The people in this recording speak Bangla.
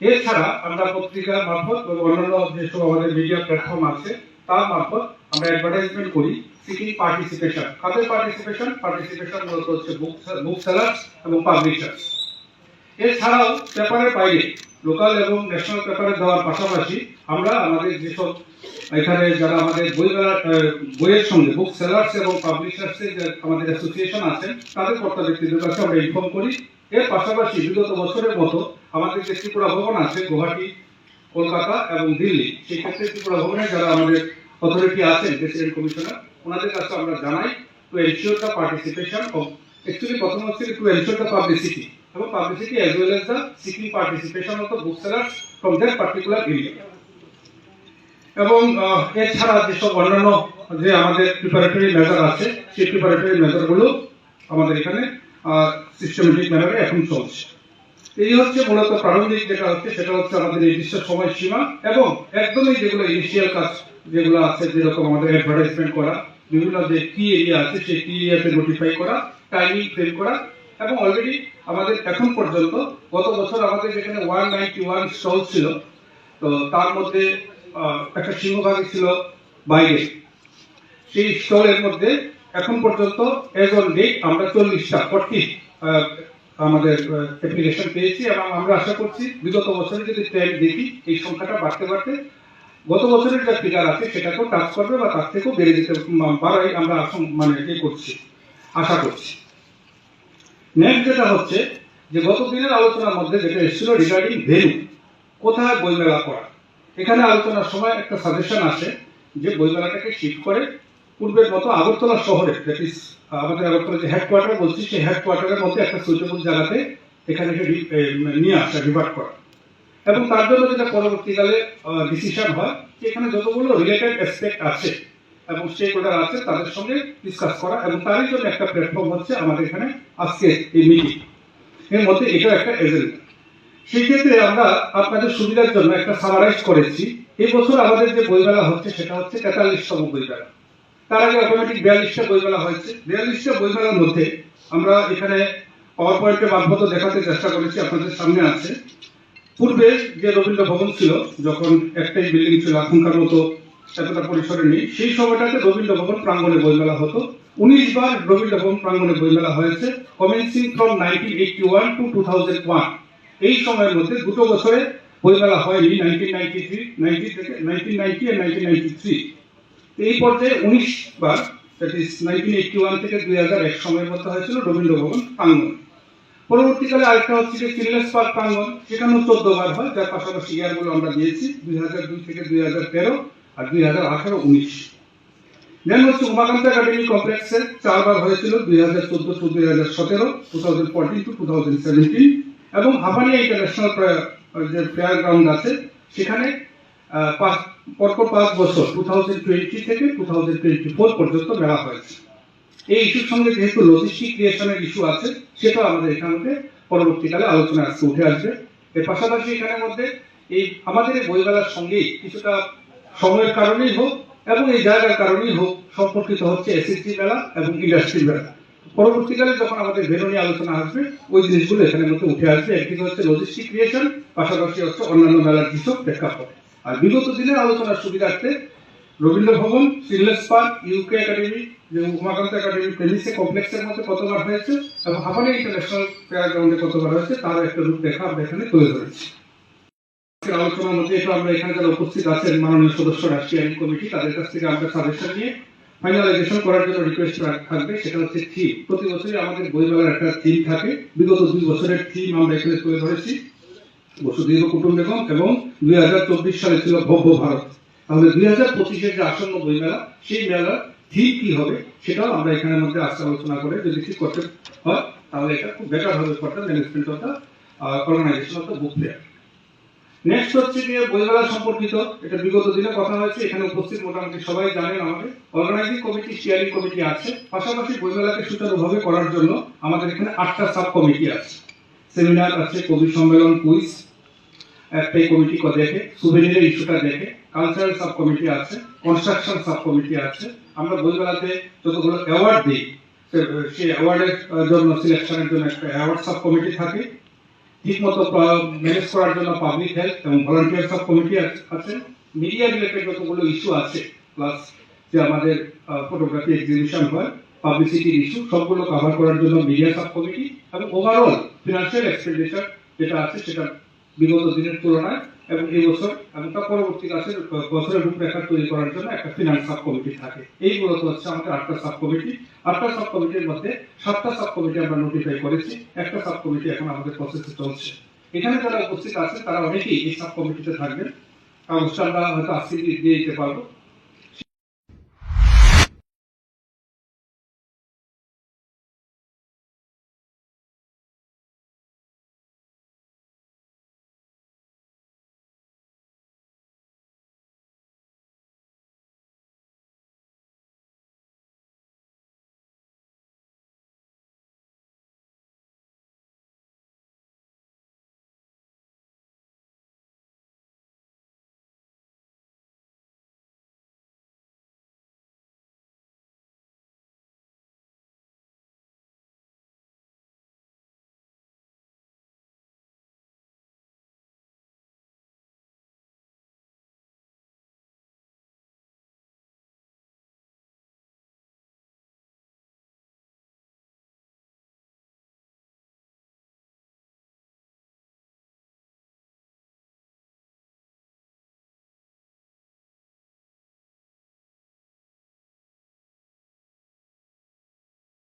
এছাড়া আমরা পত্রিকার মারফত এবং অন্যান্য যেসব আমাদের মিডিয়া প্ল্যাটফর্ম আছে তার মারফত আমরা অ্যাডভার্টাইজমেন্ট করি সিকিং পার্টিসিপেশন। কাদের পার্টিসিপেশন? পার্টিসিপেশন মূলত হচ্ছে বুক সেলার্স এবং পাবলিশার্স। এছাড়াও পেপারের বাইরে লোকাল এবং ন্যাশনাল পেপারে দেওয়ার পাশাপাশি আমরা আমাদের যেসব এখানে যারা আমাদের বইয়ের সঙ্গে বুক সেলার্স এবং পাবলিশার্সের যে আমাদের অ্যাসোসিয়েশন আছেন তাদের কর্তা ব্যক্তিদের কাছে আমরা ইনফর্ম করি। এর পাশাপাশি বিগত বছরের মতো আমাদের যে ত্রিপুরা ভবন আছে গুয়াহাটি, কলকাতা এবং দিল্লি, সেই ক্ষেত্রে ত্রিপুরা ভবনে যারা আমাদের অথরিটি আছেন প্রেসিডেন্ট কমিশনার ওনাদের কাছে আমরা জানাই to ensure the participation of actually প্রথম হচ্ছে টু এনশিওর দ্য পাবলিসিটি এবং publicity as well as the seeking participation of the book sellers from that particular area. এবং এছাড়া যেসব অন্যান্য যে আমাদের প্রিপারেটরি মেজার আছে সেই প্রিপারেটরি মেজারগুলো আমাদের এখানে সিস্টেমেটিক ম্যানারে এখন চলছে। এই হচ্ছে মূলত প্রারম্ভিক যেটা হচ্ছে সেটা হচ্ছে আমাদের নির্দিষ্ট সময়সীমা এবং একদমই যেগুলো ইনিশিয়াল কাজ যেগুলো আছে যেরকম আমাদের অ্যাডভার্টাইজমেন্ট করা, বিভিন্ন যে কি এরিয়া আছে সেই কি এরিয়াতে নোটিফাই করা, টাইমিং ফ্রেম করা এবং অলরেডি আমাদের এখন পর্যন্ত গত বছর আমাদের যেখানে 191 স্টল ছিল তো তার মধ্যে একটা সিংহভাগই ছিল বাইরে। সেই স্টলের মধ্যে এখন পর্যন্ত এজ অন ডেট আমরা 40 আমাদের অ্যাপ্লিকেশন পেয়েছি এবং আমরা আশা করছি বিগত বছরে যদি ট্রেন্ড দেখি এই সংখ্যাটা বাড়তে বাড়তে গত বছরের যে ফিগার আছে সেটাকেও টাচ করবে বা তার থেকেও বেড়ে যেতে পারাই আমরা আশা করছি। নেক্সট যেটা হচ্ছে যে গত দিনের আলোচনার মধ্যে যেটা এসেছিল রিগার্ডিং ভেন্যু, কোথায় বইমেলা করা। এখানে আলোচনার সময় একটা সাজেশন আসে যে বইমেলাটাকে শিফট করে পূর্বের মতো আগরতলা শহরে, দ্যাট ইজ আমাদের আগরতলা যে হেডকোয়ার্টার বলছি সেই হেডকোয়ার্টারের মধ্যে একটা সুইটেবল জায়গাতে এখানে নিয়ে আসা, রিভার্ট করা। এবং তার জন্য যেটা পরবর্তীকালে ডিসিশন হয় যে এখানে যতগুলো রিলেটেড অ্যাসপেক্ট আছে এবং স্টেক হোল্ডার আছে তাদের সঙ্গে ডিসকাস করা এবং তারই জন্য একটা প্ল্যাটফর্ম হচ্ছে আমাদের এখানে আজকে এই মিটিং। এর মধ্যে এটা একটা এজেন্ডা। সেই ক্ষেত্রে আমরা আপনাদের সুবিধার জন্য একটা সামারাইজ করেছি। এই বছর আমাদের যে বইমেলা হচ্ছে সেটা হচ্ছে 43তম বইমেলা। তার আগে অটোমেটিক 42টা বইমেলা হয়েছে। 42টা বইমেলার মধ্যে আমরা এখানে পাওয়ার পয়েন্টের মারফত দেখাতে চেষ্টা করেছি, আপনাদের সামনে আছে। পূর্বে যে রবীন্দ্র ভবন ছিল, যখন একটাই বিল্ডিং ছিল, এখনকার মতো এতটা পরিসরে নেই, সেই সময়টাতে রবীন্দ্র ভবন প্রাঙ্গণে বইমেলা হতো। 19 বার রবীন্দ্র ভবন প্রাঙ্গণে বইমেলা হয়েছে, কমেন্সিং ফ্রম 1981 টু 2001। এই সময়ের মধ্যে দুটো বছরে বইমেলা হয়নি, 1990 আর 1993। এই পর্যায়ে 19 বার, দ্যাট ইজ 1981 থেকে 2001 সময়ের মধ্যে হয়েছিল রবীন্দ্র ভবন প্রাঙ্গণ। পরবর্তীকালে আরেকটা হচ্ছে যে চিলড্রেন্স পার্ক প্রাঙ্গণ, সেখানেও 14 বার হয়, যার পাশাপাশি ইয়ারগুলো আমরা দিয়েছি 2002 থেকে 2013 আর 2018-19। দেন হচ্ছে উমাকান্ত একাডেমি কমপ্লেক্সে 4 বার হয়েছিল, 2014 টু 2017, 2014 টু 2017। এবং হাফানিয়া ইন্টারন্যাশনাল যে ফেয়ার গ্রাউন্ড আছে সেখানে পরপর 5 বছর 2020 থেকে 2024 পর্যন্ত মেলা হয়েছে। এই ইস্যুর সঙ্গে যেহেতু লজিস্টিক ক্রিয়েশনের ইস্যু আছে সেটাও আমাদের এখানে পরবর্তীকালে আলোচনা আসতে উঠে আসবে। এর পাশাপাশি এখানের মধ্যে এই আমাদের এই বইমেলার সঙ্গে কিছুটা সময়ের কারণেই হোক এবং এই জায়গার কারণেই হোক সম্পর্কিত হচ্ছে এসএসজি মেলা এবং ইন্ডাস্ট্রি মেলা। পরবর্তীকালে যখন আমাদের ভেন্যু নিয়ে আলোচনা আসবে ওই জিনিসগুলো এখানের মধ্যে উঠে আসবে। একদিকে হচ্ছে লজিস্টিক ক্রিয়েশন, পাশাপাশি হচ্ছে অন্যান্য মেলার কিছু প্রেক্ষাপট। আর বিগত দিনের আলোচনার সুবিধার্থে রবীন্দ্র ভবন, চিলড্রেন্স পার্ক, ইউকে একাডেমি, যে উমাকান্ত একাডেমি প্রেমিসে কমপ্লেক্সের মধ্যে কতবার হয়েছে এবং হাফানিয়া ইন্টারন্যাশনাল ফেয়ার গ্রাউন্ডে কতবার হয়েছে তার একটা রূপরেখা আমরা এখানে তুলে ধরেছি। আলোচনার মধ্যে এটা আমরা এখানে যারা উপস্থিত আছেন মাননীয় সদস্য রাষ্ট্রীয় আইন কমিটি, তাদের কাছ থেকে আমরা সাজেশন নিয়ে ফাইনালাইজেশন করার জন্য রিকোয়েস্ট থাকবে। সেটা হচ্ছে থিম। প্রতি বছরই আমাদের বইমেলার একটা থিম থাকে। বিগত 2 বছরের থিম আমরা এখানে তুলে ধরেছি, বসুধৈব কুটুম্বকম, এবং 2024 সালে ছিল ভব্য ভারত। তাহলে 2025-এর যে আসন্ন বইমেলা সেই মেলার থিম কি হবে সেটাও আমরা এখানের মধ্যে আজকে আলোচনা করে যদি ঠিক করতে হয় তাহলে এটা খুব বেটার হবে for the management of the organisation of the book fair. Next হচ্ছে যে বইমেলা সম্পর্কিত, এটা বিগত দিনে কথা হয়েছে, এখানে উপস্থিত মোটামুটি সবাই জানেন আমাদের অর্গানাইজিং কমিটি, স্টিয়ারিং কমিটি আছে। পাশাপাশি বইমেলাকে সুচারুভাবে করার জন্য আমাদের এখানে 8টা সাব কমিটি আছে। সেমিনার আছে, কবি সম্মেলন, কুইজ একটাই কমিটি দেখে, সুভেনিরের ইস্যুটা দেখে, কালচারাল সাব কমিটি আছে, কনস্ট্রাকশন সাব কমিটি আছে। আমরা বইমেলাতে যতগুলো অ্যাওয়ার্ড দিই সেই অ্যাওয়ার্ডের জন্য সিলেকশনের জন্য একটা অ্যাওয়ার্ড সাব কমিটি থাকে। ঠিকমতো ম্যানেজ করার জন্য পাবলিক হেলথ এবং ভলান্টিয়ার সাব কমিটি আছে, মিডিয়া রিলেটেড যতগুলো ইস্যু আছে, প্লাস যে আমাদের ফটোগ্রাফি এক্সিবিশন হয়, পাবলিসিটির ইস্যু, সবগুলো কভার করার জন্য মিডিয়া সাব কমিটি, এবং ওভারঅল ফিনান্সিয়াল এক্সপেন্ডিচার যেটা আছে সেটা বিগত দিনের তুলনায় এবং এই বছর এবং তার পরবর্তী বছরের রূপরেখা তৈরি করার জন্য একটা ফিনান্স সাব কমিটি থাকে। এইগুলো তো হচ্ছে আমাদের 8টা সাব কমিটি। 8টা সাব কমিটির মধ্যে 7টা সাব কমিটি আমরা নোটিফাই করেছি, একটা সাব কমিটি এখন আমাদের প্রসেসে চলছে। এখানে যারা উপস্থিত আছে তারা অনেকেই এই সাব কমিটিতে থাকবেন, অবশ্যই আমরা হয়তো আজকে দিয়ে দিতে পারবো।